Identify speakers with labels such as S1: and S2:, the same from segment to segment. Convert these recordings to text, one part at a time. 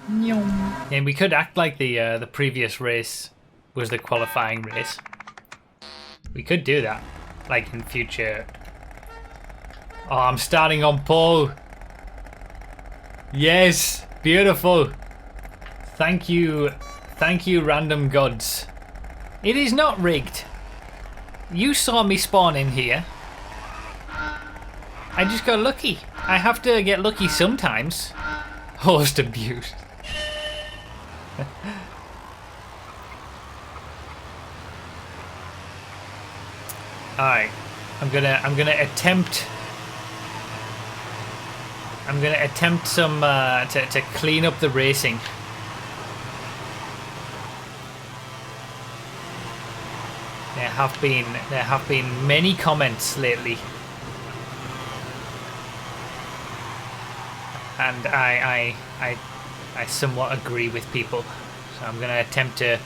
S1: And we could act like the previous race was the qualifying race. We could do that, like in future. Oh, I'm starting on pole. Yes, beautiful. Thank you, random gods. It is not rigged. You saw me spawn in here. I just got lucky. I have to get lucky sometimes. Host abuse. Alright. I'm gonna attempt some to clean up the racing. There have been many comments lately. And I somewhat agree with people. So I'm going to attempt to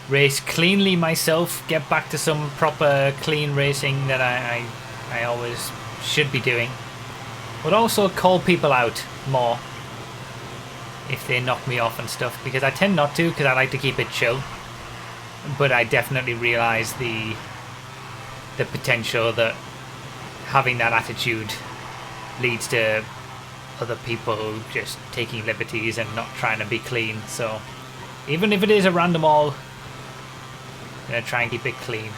S1: race cleanly myself, get back to some proper clean racing that I always should be doing. But also call people out more if they knock me off and stuff, because I tend not to, because I like to keep it chill. But I definitely realise the potential that having that attitude leads to other people just taking liberties and not trying to be clean. So even if it is a random all, I'm going to try and keep it clean.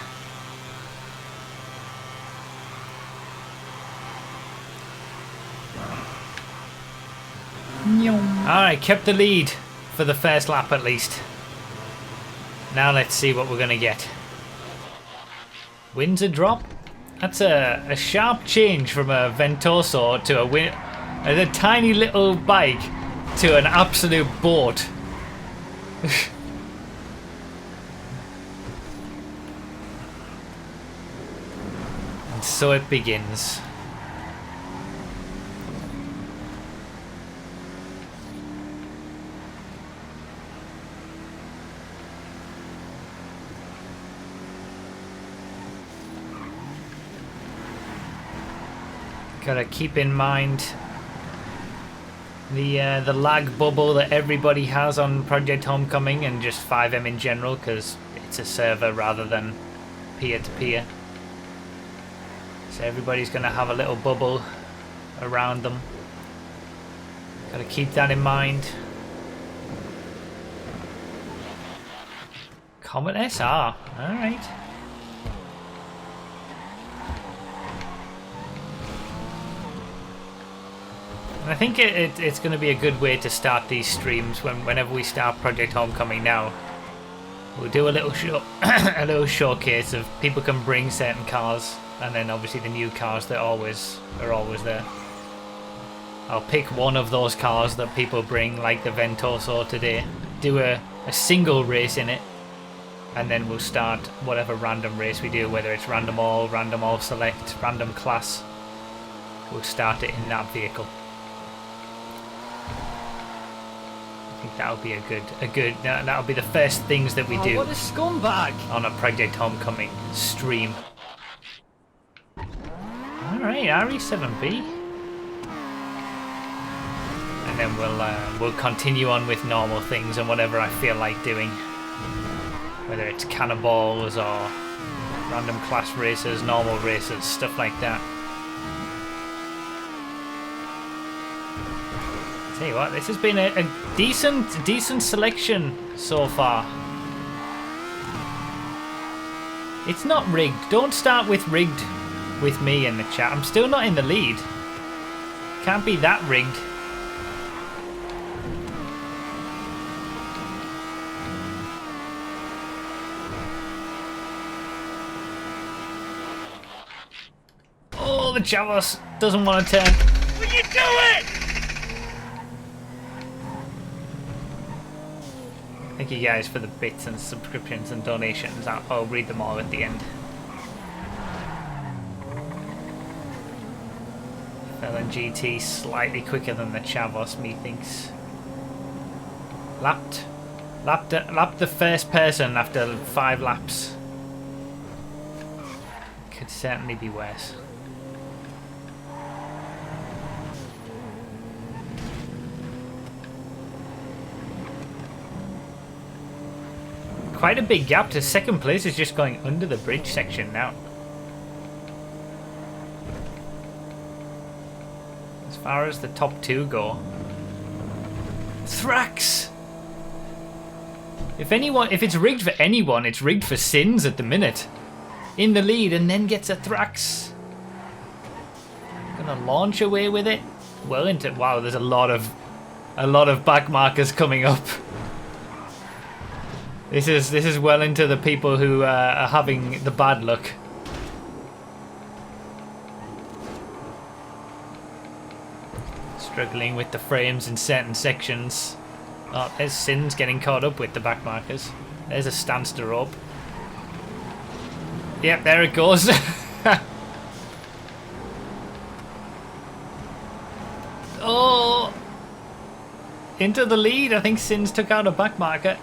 S1: Alright, kept the lead for the first lap at least. Now let's see what we're going to get. Wins a drop? That's a sharp change from a Ventoso to a tiny little bike to an absolute boat. And so it begins. Gotta keep in mind the lag bubble that everybody has on Project Homecoming and just FiveM in general, because it's a server rather than peer-to-peer. So everybody's gonna have a little bubble around them. Gotta keep that in mind. Comet SR, alright. And I think it's going to be a good way to start these streams whenever we start Project Homecoming now. We'll do a little a little showcase of people can bring certain cars, and then obviously the new cars that are always there. I'll pick one of those cars that people bring, like the Ventoso today, do a single race in it, and then we'll start whatever random race we do, whether it's random all select, random class. We'll start it in that vehicle. I think that'll be that'll be the first things that we do.
S2: What a scumbag!
S1: On a Project Homecoming stream. Alright, RE7B. And then we'll continue on with normal things and whatever I feel like doing. Whether it's cannonballs or random class races, normal races, stuff like that. Tell you what, this has been a decent selection so far. It's not rigged. Don't start with rigged with me in the chat. I'm still not in the lead. Can't be that rigged. Oh, the Chavos doesn't want to turn.
S2: Will you do it?
S1: Thank you guys for the bits and subscriptions and donations. I'll read them all at the end. Felon GT slightly quicker than the Chavos, methinks. Lapped the first person after 5 laps. Could certainly be worse. quite a big gap. To second place is just going under the bridge section now. As far as the top two go, Thrax. If it's rigged for anyone, it's rigged for Sins at the minute. In the lead and then gets a Thrax. Gonna launch away with it. Well into, wow, there's a lot of back markers coming up. This is well into the people who are having the bad luck. Struggling with the frames in certain sections. Oh, there's Sins getting caught up with the back markers. There's a Stanster rope. Yep, there it goes. Oh! Into the lead. I think Sins took out a back marker.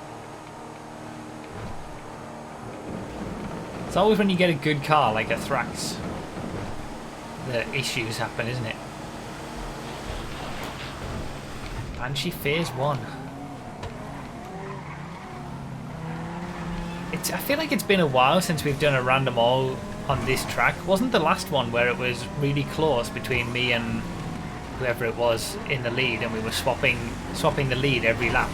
S1: It's always when you get a good car like a Thrax the issues happen, isn't it? Banshee Phase 1. I feel like it's been a while since we've done a random all on this track. Wasn't the last one where it was really close between me and whoever it was in the lead, and we were swapping the lead every lap?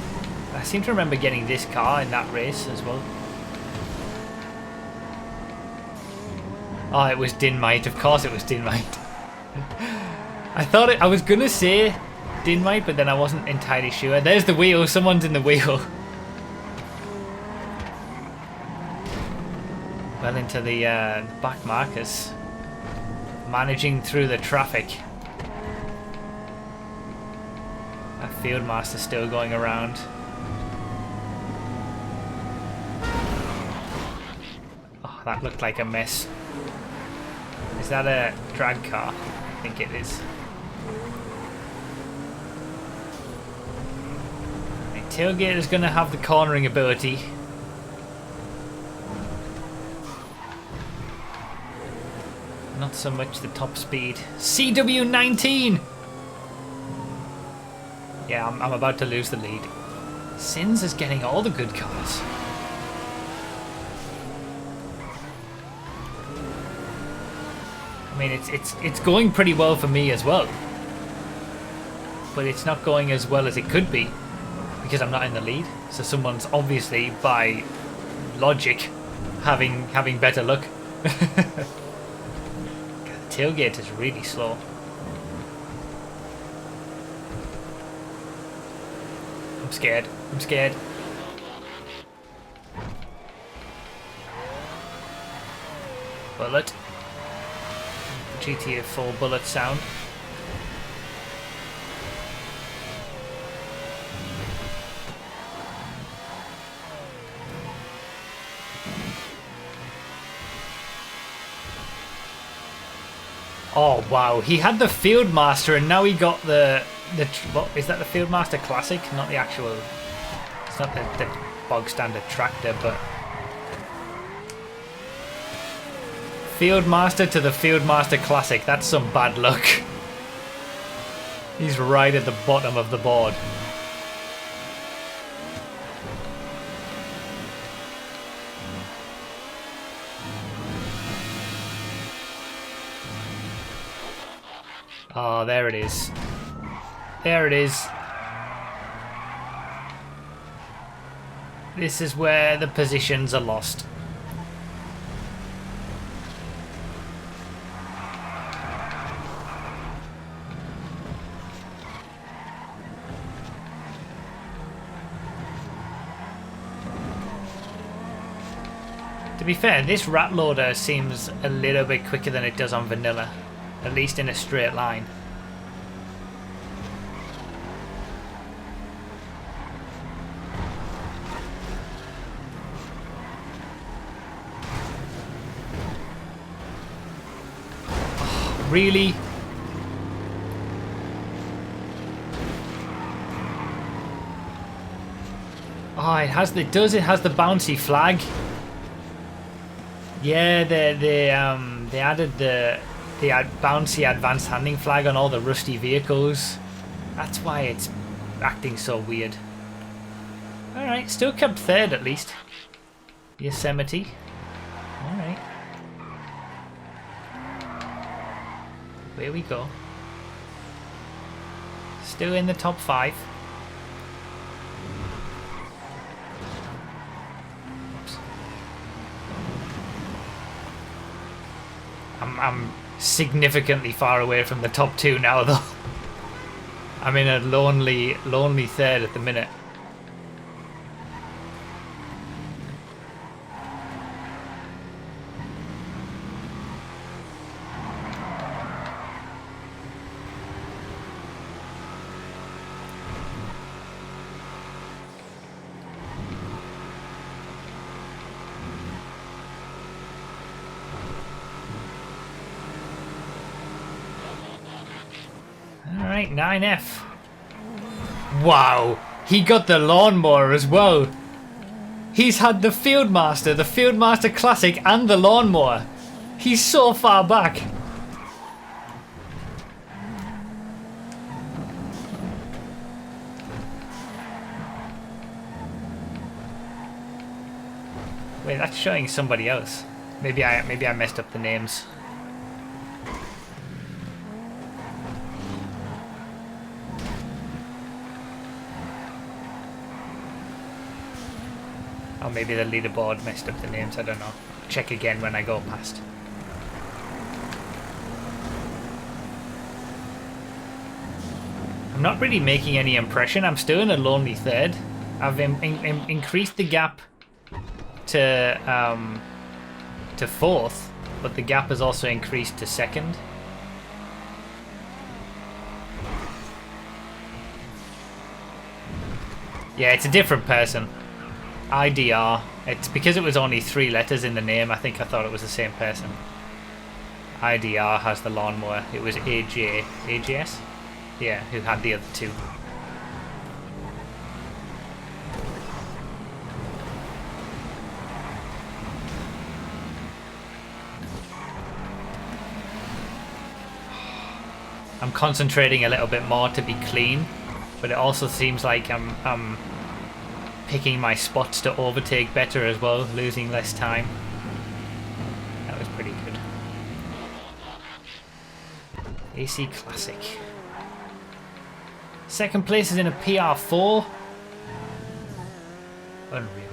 S1: I seem to remember getting this car in that race as well. Oh, it was Dinmite. Of course it was Dinmite. I was gonna say Dinmite, but then I wasn't entirely sure. There's the wheel. Someone's in the wheel. Well into the back markers. Managing through the traffic. That Fieldmaster still going around. Oh, that looked like a mess. Is that a drag car? I think it is. The tailgate is going to have the cornering ability. Not so much the top speed. CW19! Yeah, I'm about to lose the lead. Sins is getting all the good cars. I mean, it's going pretty well for me as well. But it's not going as well as it could be because I'm not in the lead. So someone's obviously, by logic, having better luck. Tailgate is really slow. I'm scared. I'm scared. Bullet. GTA 4 bullet sound. Oh wow, he had the Fieldmaster and now he got the what is that, the Fieldmaster Classic? Not the actual, it's not the bog standard tractor, but Fieldmaster to the Fieldmaster Classic. That's some bad luck. He's right at the bottom of the board. Oh, there it is. There it is. This is where the positions are lost. To be fair, this rat loader seems a little bit quicker than it does on vanilla. At least in a straight line. Oh, really? Oh, it has the bouncy flag. Yeah, they added the bouncy advanced handling flag on all the rusty vehicles. That's why it's acting so weird. Alright, still kept third at least. Yosemite. Alright. Here we go. Still in the top 5. Oops. I'm significantly far away from the top 2 now, though. I'm in a lonely 3rd at the minute. Alright, 9F. Wow, he got the lawnmower as well. He's had the Fieldmaster Classic and the lawnmower. He's so far back. Wait, that's showing somebody else. Maybe I messed up the names. Or maybe the leaderboard messed up the names, I don't know. Check again when I go past. I'm not really making any impression. I'm still in a lonely 3rd. I've increased the gap to 4th, but the gap has also increased to 2nd. Yeah, it's a different person. IDR. It's because it was only 3 letters in the name. I think I thought it was the same person. IDR has the lawnmower. It was AJS? Yeah, who had the other 2. I'm concentrating a little bit more to be clean, but it also seems like I'm picking my spots to overtake better as well, losing less time. That was pretty good. AC Classic. 2nd place is in a PR4. Unreal.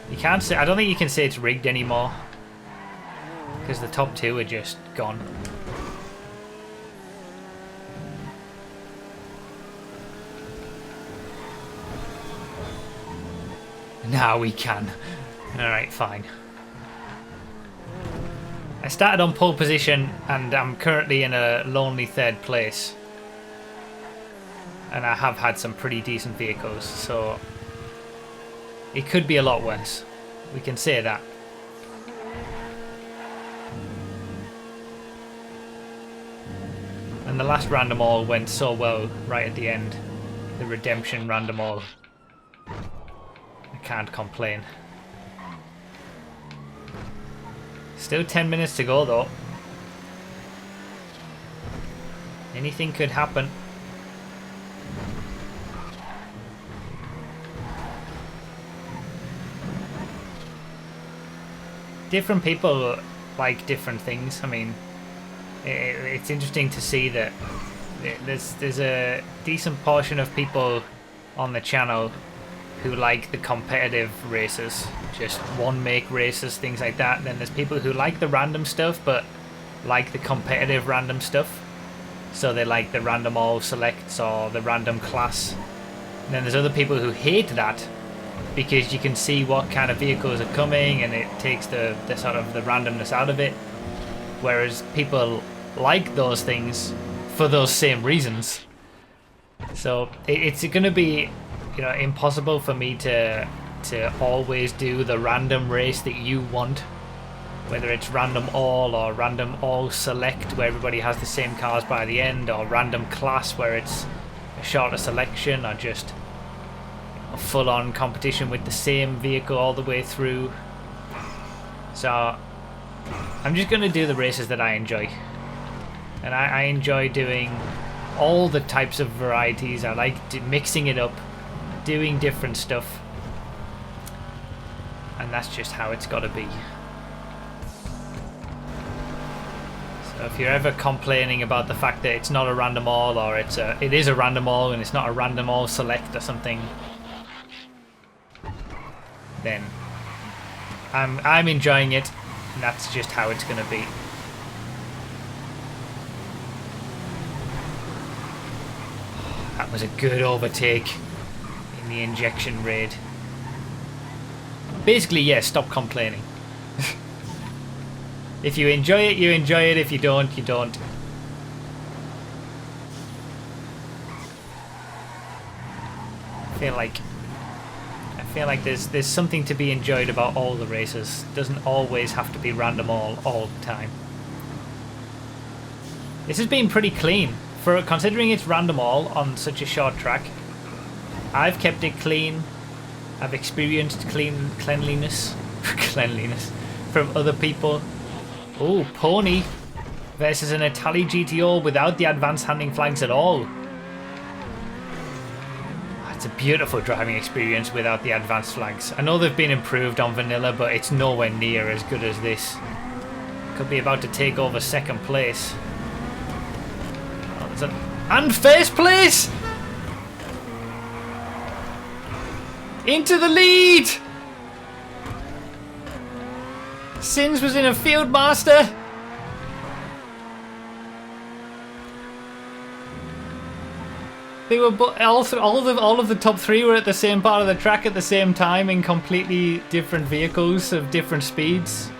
S1: You can't say, I don't think you can say it's rigged anymore, because the top 2 are just gone. Now we can. Alright, fine. I started on pole position and I'm currently in a lonely 3rd place. And I have had some pretty decent vehicles, so it could be a lot worse. We can say that. And the last random all went so well right at the end. The redemption random all. Can't complain. Still 10 minutes to go though. Anything could happen. Different people like different things. I mean, it's interesting to see that there's a decent portion of people on the channel who like the competitive races, just one make races, things like that. And then there's people who like the random stuff but like the competitive random stuff, so they like the random all selects or the random class. And then there's other people who hate that because you can see what kind of vehicles are coming and it takes the sort of the randomness out of it, whereas people like those things for those same reasons. So it's going to be, you know, impossible for me to always do the random race that you want, whether it's random all or random all select where everybody has the same cars by the end, or random class where it's a shorter selection, or just a full-on competition with the same vehicle all the way through. So I'm just going to do the races that I enjoy, and I enjoy doing all the types of varieties. I like mixing it up. doing different stuff. And that's just how it's got to be. So if you're ever complaining about the fact that it's not a random all, or it is a random all and it's not a random all select or something, then I'm enjoying it, and that's just how it's going to be. That was a good overtake in the injection raid. Basically, yeah, stop complaining. If you enjoy it, you enjoy it. If you don't, you don't. I feel like there's something to be enjoyed about all the races. It doesn't always have to be random all the time. This has been pretty clean. For considering it's random all on such a short track, I've kept it clean. I've experienced cleanliness from other people. Oh, Pony versus an Itali GTO without the advanced handling flags at all. It's a beautiful driving experience without the advanced flags. I know they've been improved on vanilla, but it's nowhere near as good as this. Could be about to take over second place. And first place! Into the lead! Sins was in a Field Master. They were all of the top three were at the same part of the track at the same time in completely different vehicles of different speeds.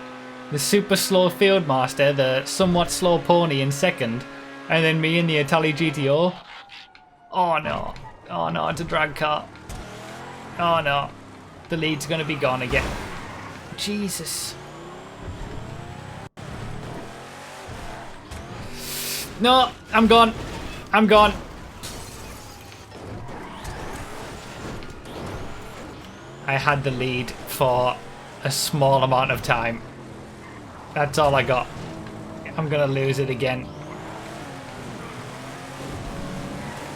S1: The super slow Field Master, the somewhat slow Pony in second, and then me in the Itali GTO. Oh no. Oh no, it's a drag car. Oh no. The lead's gonna be gone again. Jesus. No, I'm gone. I'm gone. I had the lead for a small amount of time. That's all I got. I'm gonna lose it again.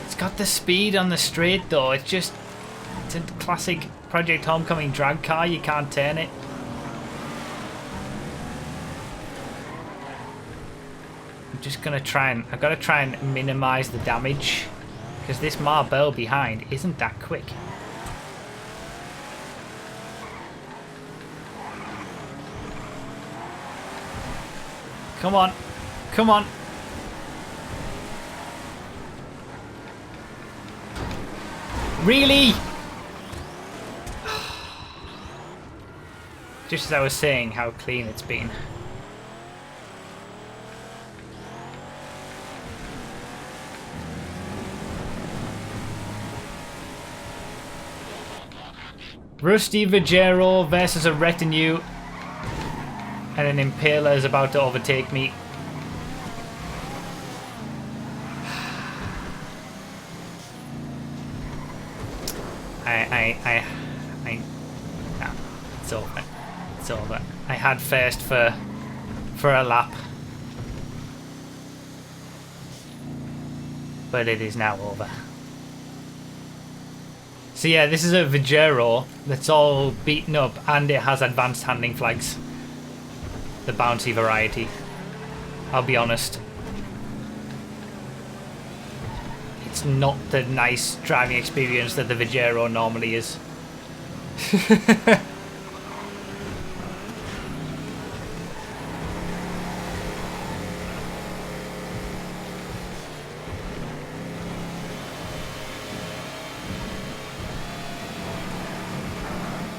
S1: It's got the speed on the straight though. It's a classic Project Homecoming drag car. You can't turn it. I'm just gonna I've got to try and minimize the damage, because this Marbell behind isn't that quick. Come on, come on. Really? Just as I was saying how clean it's been. Rusty Vajero versus a retinue, and an Impaler is about to overtake me. No, it's over. It's over. I had first for a lap, but it is now over. So yeah, this is a Vajero that's all beaten up, and it has advanced handling flags. The bouncy variety. I'll be honest. It's not the nice driving experience that the Vajero normally is.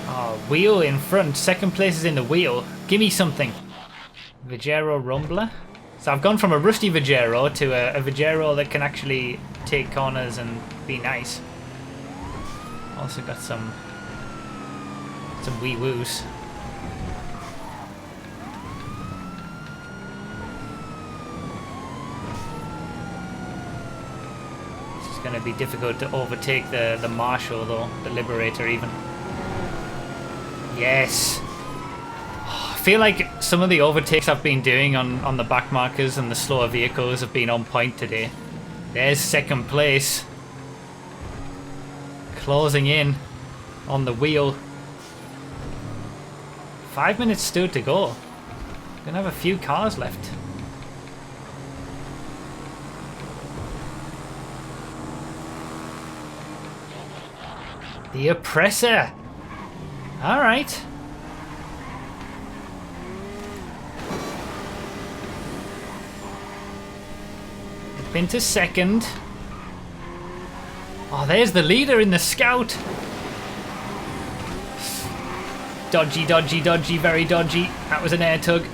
S1: Oh, wheel in front. Second place is in the wheel. Give me something. Vajero Rumbler. So I've gone from a rusty Vajero to a Vajero that can actually take corners and be nice. Also got some wee woos. This is going to be difficult to overtake the Marshal though, the Liberator even. Yes. I feel like some of the overtakes I've been doing on the back markers and the slower vehicles have been on point today. There's second place. closing in on the wheel. 5 minutes still to go. Gonna have a few cars left. The Oppressor. All right. Up into second. Oh, there's the leader in the Scout. Dodgy, dodgy, dodgy, very dodgy. That was an air tug.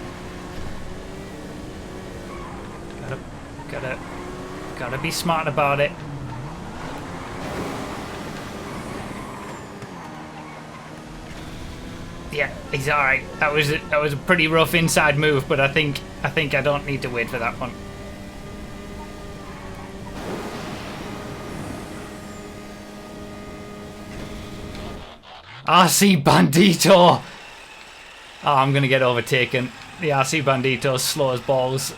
S1: Gotta be smart about it. Yeah, he's all right. That was a pretty rough inside move, but I think I don't need to wait for that one. RC Bandito! Oh, I'm gonna get overtaken. The RC Bandito's slow as balls.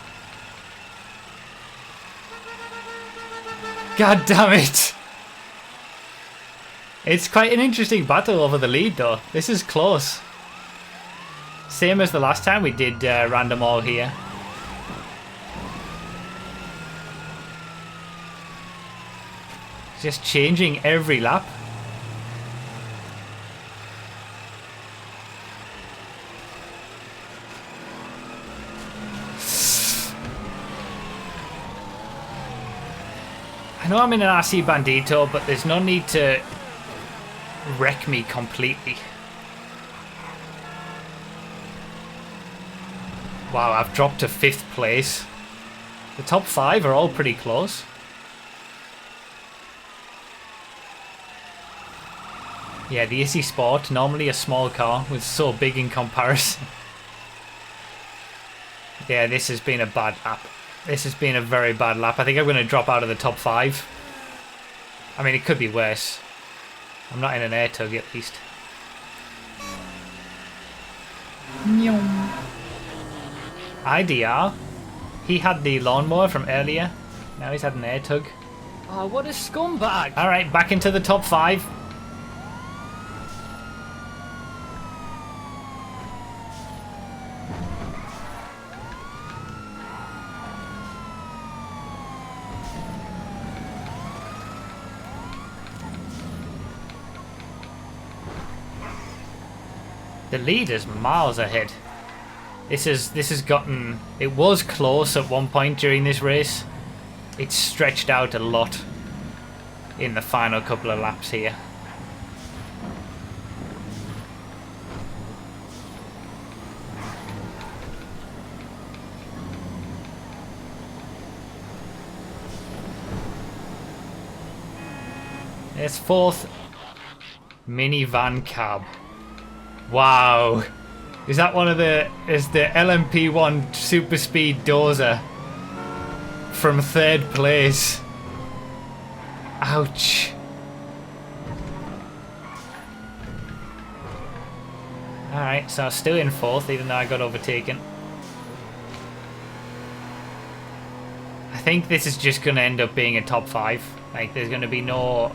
S1: God damn it! It's quite an interesting battle over the lead though. This is close. Same as the last time we did random all here. Just changing every lap. I know I'm in an RC Bandito, but there's no need to wreck me completely. Wow, I've dropped to 5th place. The top 5 are all pretty close. Yeah, the Issy Sport, normally a small car, was so big in comparison. Yeah, this has been a bad lap. This has been a very bad lap. I think I'm going to drop out of the top 5. I mean, it could be worse. I'm not in an air tug at least. IDR. He had the lawnmower from earlier. Now he's had an air tug.
S2: Oh, what a scumbag!
S1: Alright, back into the top 5. The lead is miles ahead. This has gotten... It was close at one point during this race. It's stretched out a lot in the final couple of laps here. There's 4th. Minivan cab. Wow. Is that one of the... Is the LMP1 Super Speed Dozer from 3rd place? Ouch. Alright, so still in 4th even though I got overtaken. I think this is just going to end up being a top 5. Like, there's going to be no...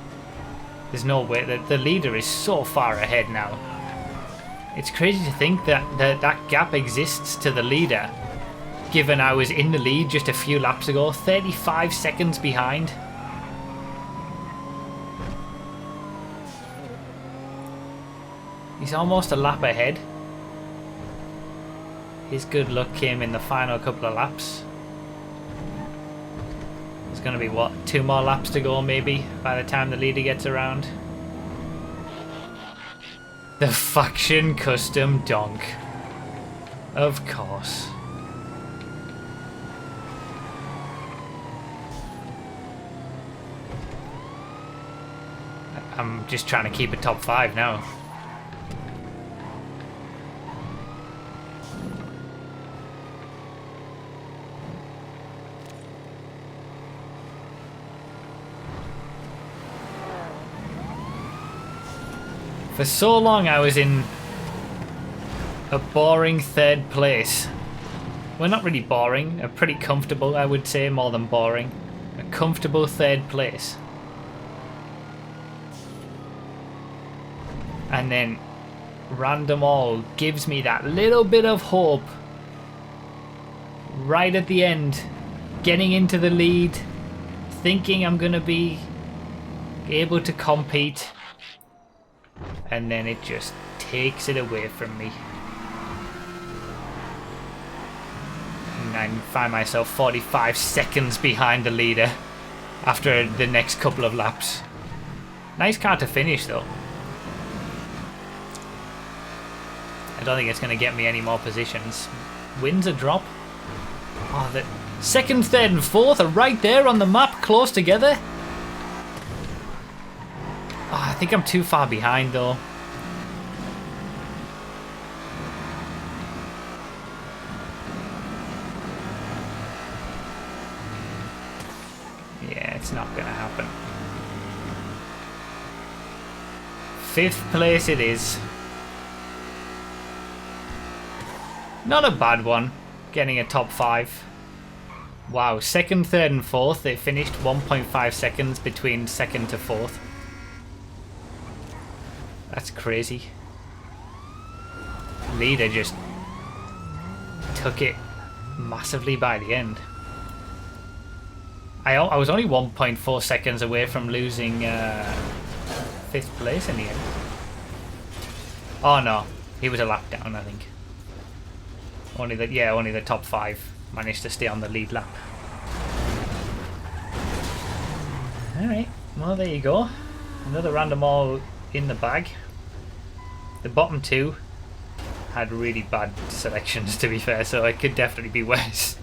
S1: There's no way. The leader is so far ahead now. It's crazy to think that that gap exists to the leader, given I was in the lead just a few laps ago, 35 seconds behind. He's almost a lap ahead. His good luck came in the final couple of laps. There's going to be, what, 2 more laps to go maybe by the time the leader gets around. The Faction Custom Donk. Of course. I'm just trying to keep a top 5 now. For so long I was in a boring 3rd place. Well, not really boring, a pretty comfortable, I would say, more than boring. A comfortable 3rd place. And then Random All gives me that little bit of hope right at the end, getting into the lead, thinking I'm gonna be able to compete, and then it just takes it away from me. And I find myself 45 seconds behind the leader after the next couple of laps. Nice car to finish though. I don't think it's going to get me any more positions. Wins a drop. Oh, the second, third and fourth are right there on the map, close together. Oh, I think I'm too far behind though. Yeah, it's not going to happen. 5th place it is. Not a bad one, getting a top 5. Wow, 2nd, 3rd and 4th, they finished 1.5 seconds between 2nd to 4th. That's crazy. Leader just took it massively by the end. I was only 1.4 seconds away from losing 5th place in the end. Oh no, he was a lap down, I think. Only the top 5 managed to stay on the lead lap. Alright, well there you go. Another Random All in the bag. The bottom 2 had really bad selections, to be fair, so it could definitely be worse.